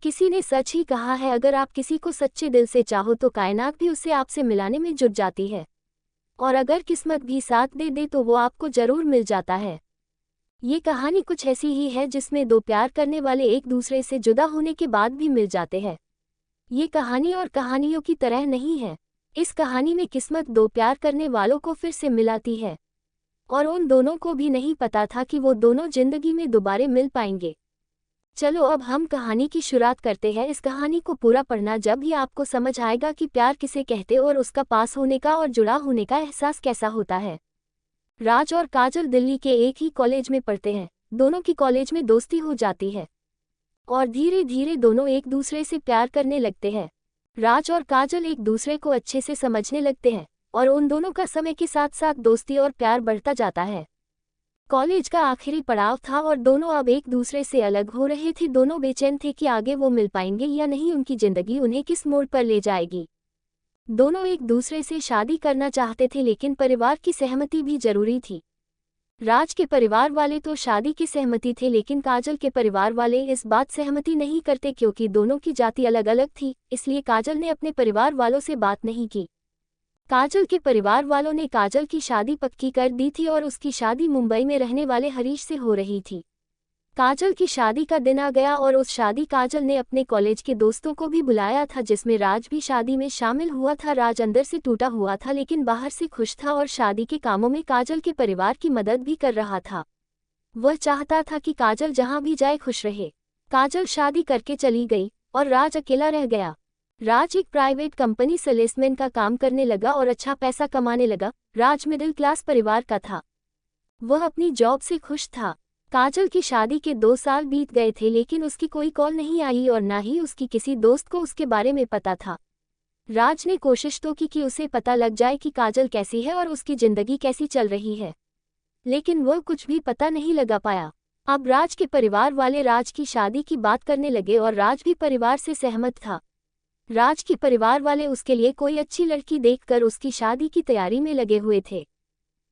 किसी ने सच ही कहा है, अगर आप किसी को सच्चे दिल से चाहो तो कायनात भी उसे आपसे मिलाने में जुट जाती है, और अगर किस्मत भी साथ दे दे तो वो आपको जरूर मिल जाता है। ये कहानी कुछ ऐसी ही है जिसमें दो प्यार करने वाले एक दूसरे से जुदा होने के बाद भी मिल जाते हैं। ये कहानी और कहानियों की तरह नहीं है। इस कहानी में किस्मत दो प्यार करने वालों को फिर से मिलाती है, और उन दोनों को भी नहीं पता था कि वो दोनों जिंदगी में दोबारा मिल पाएंगे। चलो अब हम कहानी की शुरुआत करते हैं। इस कहानी को पूरा पढ़ना, जब भी आपको समझ आएगा कि प्यार किसे कहते और उसका पास होने का और जुड़ा होने का एहसास कैसा होता है। राज और काजल दिल्ली के एक ही कॉलेज में पढ़ते हैं। दोनों की कॉलेज में दोस्ती हो जाती है और धीरे धीरे दोनों एक दूसरे से प्यार करने लगते हैं। राज और काजल एक दूसरे को अच्छे से समझने लगते हैं और उन दोनों का समय के साथ साथ दोस्ती और प्यार बढ़ता जाता है। कॉलेज का आखिरी पड़ाव था और दोनों अब एक दूसरे से अलग हो रहे थे। दोनों बेचैन थे कि आगे वो मिल पाएंगे या नहीं, उनकी जिंदगी उन्हें किस मोड़ पर ले जाएगी। दोनों एक दूसरे से शादी करना चाहते थे, लेकिन परिवार की सहमति भी जरूरी थी। राज के परिवार वाले तो शादी की सहमति थे, लेकिन काजल के परिवार वाले इस बात सहमति नहीं करते, क्योंकि दोनों की जाति अलग अलग थी। इसलिए काजल ने अपने परिवार वालों से बात नहीं की। काजल के परिवार वालों ने काजल की शादी पक्की कर दी थी और उसकी शादी मुंबई में रहने वाले हरीश से हो रही थी। काजल की शादी का दिन आ गया और उस शादी काजल ने अपने कॉलेज के दोस्तों को भी बुलाया था, जिसमें राज भी शादी में शामिल हुआ था। राज अंदर से टूटा हुआ था, लेकिन बाहर से खुश था और शादी के कामों में काजल के परिवार की मदद भी कर रहा था। वह चाहता था कि काजल जहां भी जाए खुश रहे। काजल शादी करके चली गई और राज अकेला रह गया। राज एक प्राइवेट कंपनी सेल्समैन का काम करने लगा और अच्छा पैसा कमाने लगा। राज मिडिल क्लास परिवार का था। वह अपनी जॉब से खुश था। काजल की शादी के 2 साल बीत गए थे, लेकिन उसकी कोई कॉल नहीं आई और ना ही उसकी किसी दोस्त को उसके बारे में पता था। राज ने कोशिश तो की कि उसे पता लग जाए कि काजल कैसी है और उसकी जिंदगी कैसी चल रही है, लेकिन वह कुछ भी पता नहीं लगा पाया। अब राज के परिवार वाले राज की शादी की बात करने लगे और राज भी परिवार से सहमत था। राज के परिवार वाले उसके लिए कोई अच्छी लड़की देखकर उसकी शादी की तैयारी में लगे हुए थे।